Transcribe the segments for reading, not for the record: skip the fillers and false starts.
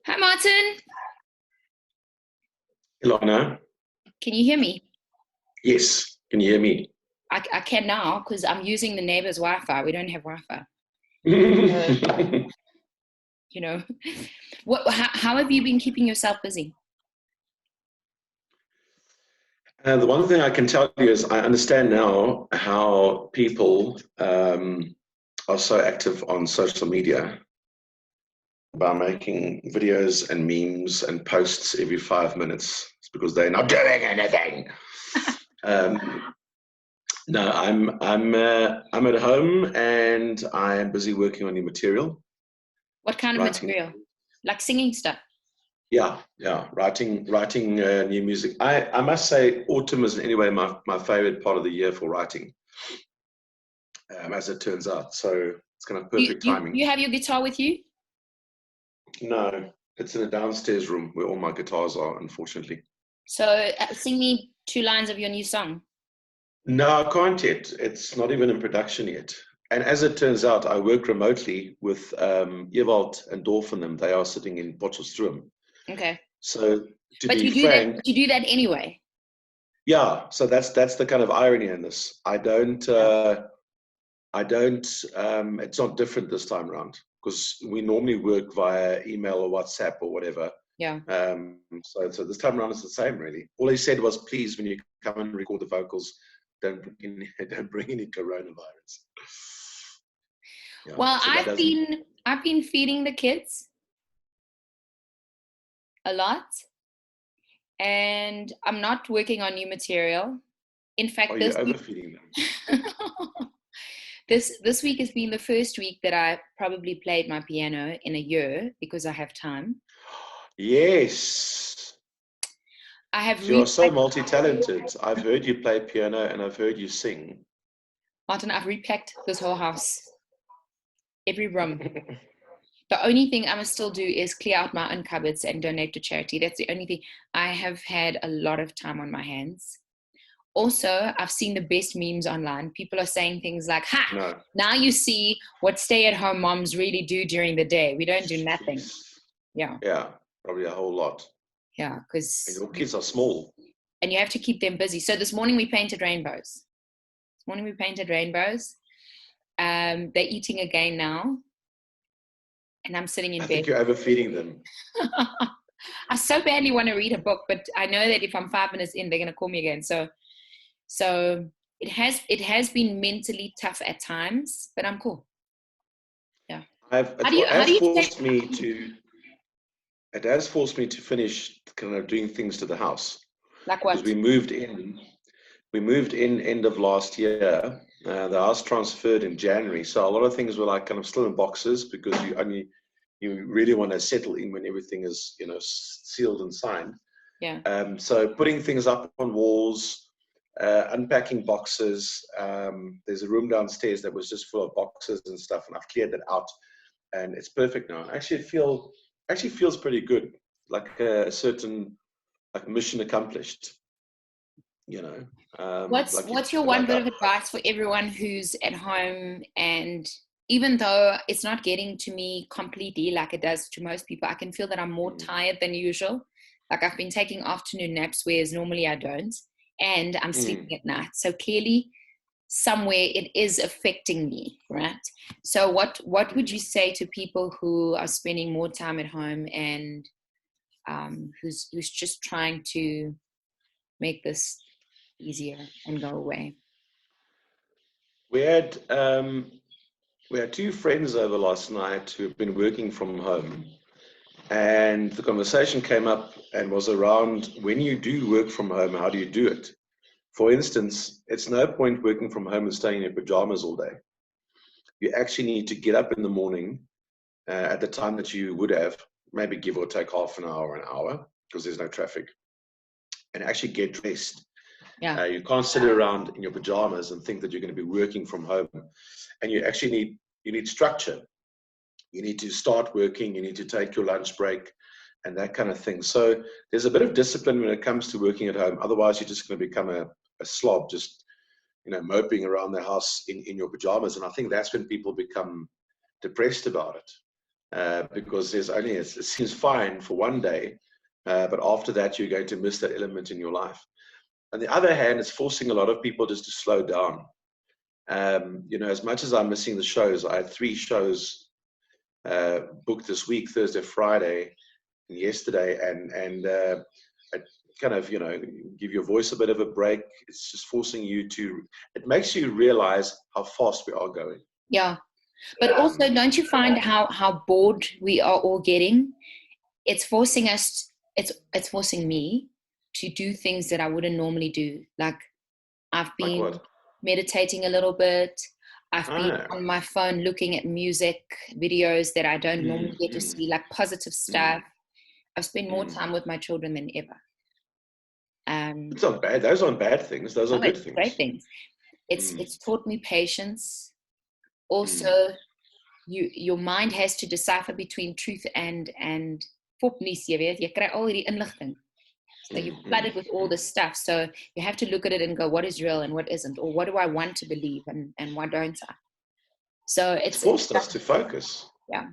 Hi, Martin. Elana, Can you hear me? yes, can you hear me? I can now because I'm using the neighbor's Wi-Fi. We don't have Wi-Fi. You know, how have you been keeping yourself busy? The one thing I can tell you is I understand now how people are so active on social media by making videos and memes and posts every 5 minutes. It's because they're not doing anything. Um, no, I'm at home and I am busy working on new material, What kind of writing. material? Like singing stuff? Yeah, writing new music. I must say, autumn is anyway my favorite part of the year for writing, as it turns out. So it's kind of You, perfect you, timing. you have your guitar with you? No, it's in a downstairs room where all my guitars are, unfortunately. So sing me 2 lines of your new song. No, I can't yet. It's not even in production yet. And as it turns out, I work remotely with Ewald and Dolph and them. They are sitting in Potchefstroom. Okay. So to But be you do that. frank, You do that anyway. yeah. So that's the kind of irony in this. I don't. Yeah. It's not different this time around because we normally work via email or WhatsApp or whatever. Yeah. So this time around it's the same really. All he said was, please, when you come and record the vocals, don't bring any coronavirus. Yeah, Well, so that I've doesn't. been I've been feeding the kids a lot, and I'm not working on new material. In fact, Are you overfeeding them? this week has been the first week that I probably played my piano in a year because I have time. Yes. I have You are so repacked, multi-talented. I've heard you play piano and I've heard you sing. Martin, I've repacked this whole house, every room. The only thing I must still do is clear out my own cupboards and donate to charity. That's the only thing. I have had a lot of time on my hands. Also, I've seen the best memes online. People are saying things like, ha, No. now you see what stay-at-home moms really do during the day. We don't do nothing. Jeez. Yeah. Yeah, probably a whole lot. Yeah, And because your kids are small. and you have to keep them busy. So this morning we painted rainbows. They're eating again now. And I'm sitting in I bed. think you're overfeeding them. I so badly want to read a book, but I know that if I'm 5 minutes in, they're gonna call me again. So it has been mentally tough at times, but I'm cool. Yeah. It How has do you forced me to. It has forced me to finish kind of doing things to the house like because what? we moved in. We moved in end of last year. The house transferred in January, so a lot of things were like kind of still in boxes because you really want to settle in when everything is sealed and signed. Yeah. So putting things up on walls, unpacking boxes. There's a room downstairs that was just full of boxes and stuff, and I've cleared that out, and it's perfect now. Actually, it feels pretty good, like a certain like mission accomplished. Like you What's your feel one like bit of advice for everyone who's at home, and even though it's not getting to me completely like it does to most people, I can feel that I'm more tired than usual. Like I've been taking afternoon naps, whereas normally I don't, and I'm sleeping at night. So clearly somewhere it is affecting me, right? So what would you say to people who are spending more time at home and who's just trying to make this easier and go away? we had um, we had two friends over last night who have been working from home, and the conversation came up and was around when you do work from home, how do you do it? For instance, it's no point working from home and staying in your pajamas all day. You actually need to get up in the morning at the time that you would have, maybe give or take half an hour, because there's no traffic, and actually get dressed. Yeah. You can't sit around in your pajamas and think that you're going to be working from home. And you actually need structure. You need to start working. You need to take your lunch break, and that kind of thing. So there's a bit of discipline when it comes to working at home. Otherwise, you're just going to become a slob, just moping around the house in your pajamas. And I think that's when people become depressed about it. because it seems fine for one day, but after that, you're going to miss that element in your life. On the other hand, it's forcing a lot of people just to slow down. As much as I'm missing the shows, I had 3 shows booked this week, Thursday, Friday, and yesterday, and I kind of, give your voice a bit of a break. It's just forcing you it makes you realize how fast we are going. Yeah. But also, don't you find how bored we are all getting? It's forcing us, it's forcing me to do things that I wouldn't normally do. Like I've been meditating a little bit. I've been on my phone looking at music videos that I don't normally get to see, like positive stuff. I've spent more time with my children than ever. It's not bad. Those aren't bad things. Those are good things. Great things. It's taught me patience. Also, your mind has to decipher between truth and fopnies, jy kry al hierdie inligting. So you're flooded with all this stuff. So you have to look at it and go, what is real and what isn't? Or what do I want to believe and what don't I? So it's forced us to focus. Yeah.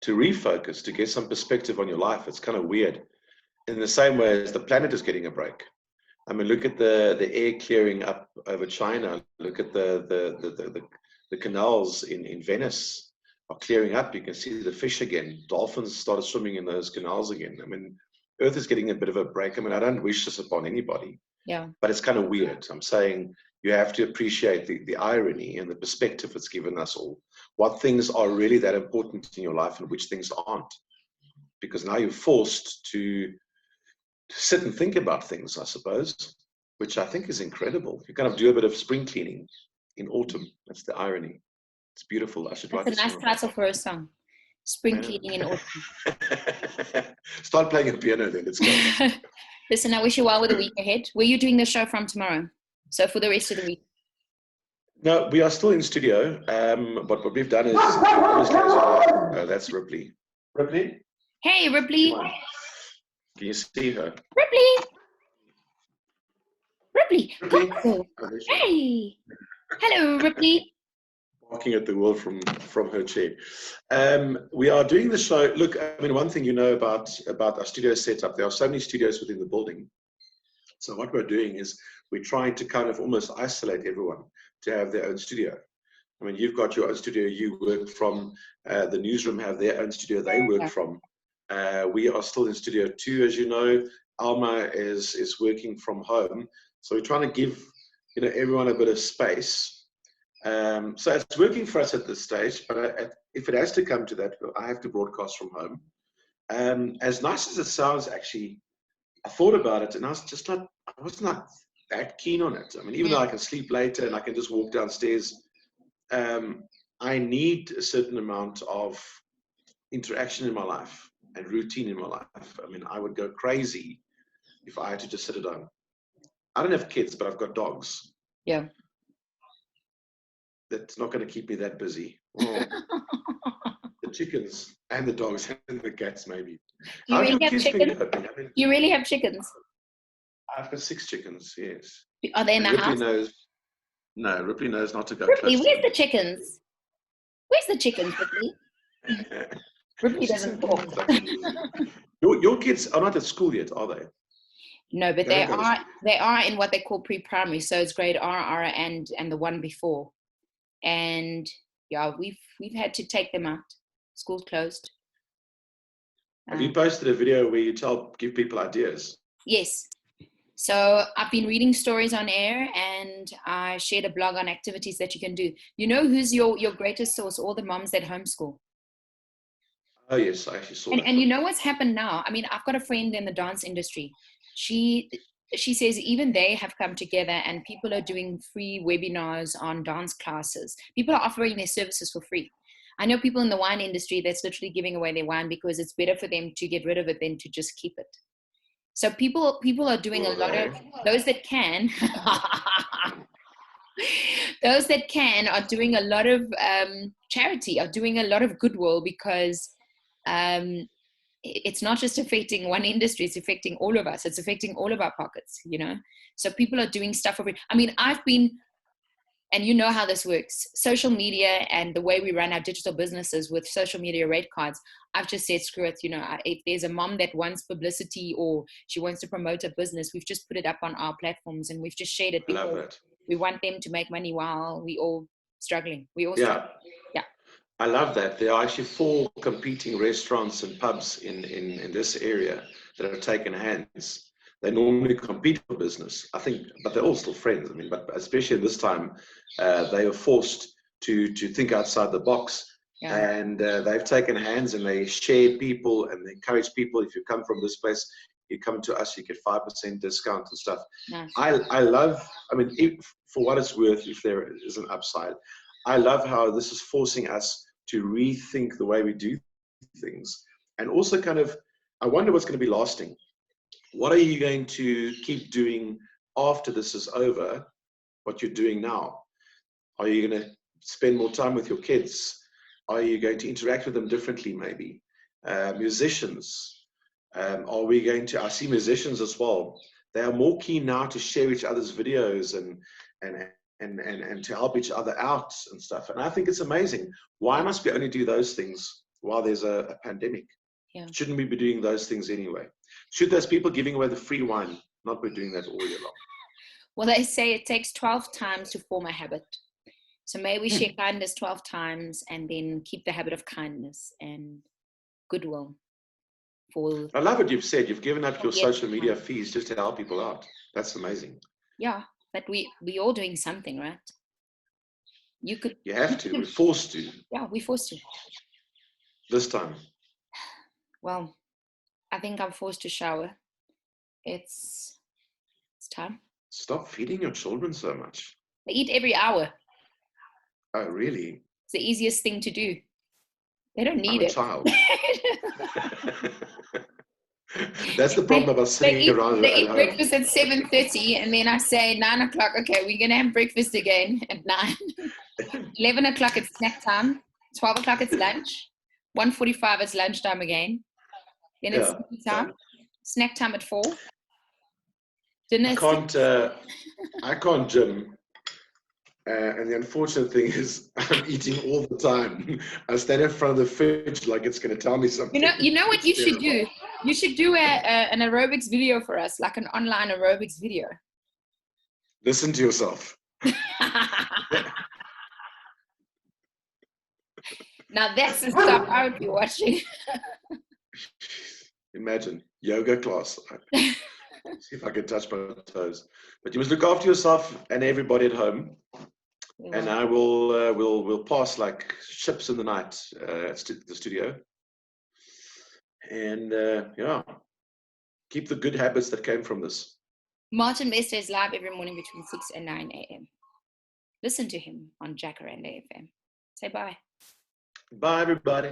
To refocus, to get some perspective on your life. It's kind of weird. In the same way as the planet is getting a break. I mean, look at the air clearing up over China. Look at the canals in Venice are clearing up. You can see the fish again. Dolphins started swimming in those canals again. I mean, Earth is getting a bit of a break. I mean, I don't wish this upon anybody. Yeah. But it's kind of weird. I'm saying you have to appreciate the irony and the perspective it's given us all. What things are really that important in your life and which things aren't. Because now you're forced to sit and think about things, I suppose, which I think is incredible. You kind of do a bit of spring cleaning in autumn. That's the irony. It's beautiful. I should write this. That's a nice title for a song. Spring cleaning in autumn. Start playing a piano then. Let's go. Listen, I wish you well with the week ahead. Where are you doing the show from tomorrow? So for the rest of the week? No, we are still in studio. But what we've done is... Oh, that's Ripley. Ripley? Hey, Ripley. Can you see her? Ripley. Oh, hey. Hello, Ripley. Barking at the world from her chair. We are doing the show. Look, I mean, one thing you know about our studio setup, there are so many studios within the building. So what we're doing is we're trying to kind of almost isolate everyone to have their own studio. I mean, you've got your own studio you work from. The newsroom have their own studio they work from. We are still in Studio 2, as you know. Alma is working from home. So we're trying to give everyone a bit of space. So it's working for us at this stage, but if it has to come to that, I have to broadcast from home. As nice as it sounds, actually, I thought about it and I was not that keen on it. I mean, even though I can sleep later and I can just walk downstairs, I need a certain amount of interaction in my life and routine in my life. I mean, I would go crazy if I had to just sit at home. I don't have kids, but I've got dogs. Yeah. That's not going to keep me that busy. Well, the chickens and the dogs and the cats, maybe. Do you really have chickens? You really have chickens? I've got 6 chickens, yes. Are they in the house? Ripley knows not to go Ripley, close. Where's the chickens? Where's the chickens, Ripley? Ripley doesn't talk. Your kids are not at school yet, are they? No, but they are in what they call pre-primary. So it's grade R, and the one before. And yeah, we've had to take them out. School's closed. Have you posted a video where you give people ideas? Yes. So I've been reading stories on air, and I shared a blog on activities that you can do. You know who's your greatest source? All the moms that homeschool. Oh yes, I actually saw that. And you know what's happened now? I mean, I've got a friend in the dance industry. She says even they have come together and people are doing free webinars on dance classes. People are offering their services for free. I know people in the wine industry that's literally giving away their wine because it's better for them to get rid of it than to just keep it. So people are doing a lot of, those that can, are doing a lot of charity, are doing a lot of goodwill because it's not just affecting one industry, it's affecting all of us. It's affecting all of our pockets, So people are doing stuff for free. I mean, I've been and you know how this works. Social media and the way we run our digital businesses with social media rate cards, I've just said, screw it. If there's a mom that wants publicity or she wants to promote a business, we've just put it up on our platforms and we've just shared it I love because that. we want them to make money while we all struggling. Yeah. Yeah. I love that. There are actually 4 competing restaurants and pubs in this area that have taken hands. They normally compete for business, I think, but they're all still friends. I mean, but especially in this time, they are forced to think outside the box. Yeah. And they've taken hands and they share people and they encourage people. If you come from this place, you come to us, you get 5% discount and stuff. Nice. I love, I mean, for what it's worth, if there is an upside, I love how this is forcing us to rethink the way we do things. And also kind of, I wonder what's going to be lasting. What are you going to keep doing after this is over, what you're doing now? Are you going to spend more time with your kids? Are you going to interact with them differently, maybe? Musicians, are we going to, I see musicians as well. They are more keen now to share each other's videos and to help each other out and stuff. And I think it's amazing. Why must we only do those things while there's a pandemic? Yeah. Shouldn't we be doing those things anyway? Should those people giving away the free wine not be doing that all year long? Well, they say it takes 12 times to form a habit. So may we share kindness 12 times and then keep the habit of kindness and goodwill. I love what you've said. You've given up your social media fees just to help people out. That's amazing. Yeah, but we all doing something, right? You have to. We're forced to. Yeah, we're forced to. This time. Well, I think I'm forced to shower. It's time. Stop feeding your children so much. They eat every hour. Oh, really? It's the easiest thing to do. They don't need it. I'm a child. That's the problem about sitting around. They eat breakfast at 7:30 and then I say 9 o'clock, okay, we're going to have breakfast again at 9. 11 o'clock it's snack time. 12 o'clock it's lunch. 1:45 it's lunchtime again. Then it's time. Snack time at 4. Dinner. I can't gym. And the unfortunate thing is I'm eating all the time. I stand in front of the fridge like it's going to tell me something. You know what you should do? You should do an aerobics video for us, like an online aerobics video. Listen to yourself. Now that's the stuff I would be watching. Imagine, yoga class. See if I can touch my toes. But you must look after yourself and everybody at home. And I will we'll pass like ships in the night at the studio. And keep the good habits that came from this. Martin Mester is live every morning between 6 and 9 a.m. Listen to him on Jacaranda FM. Say bye. Bye, everybody.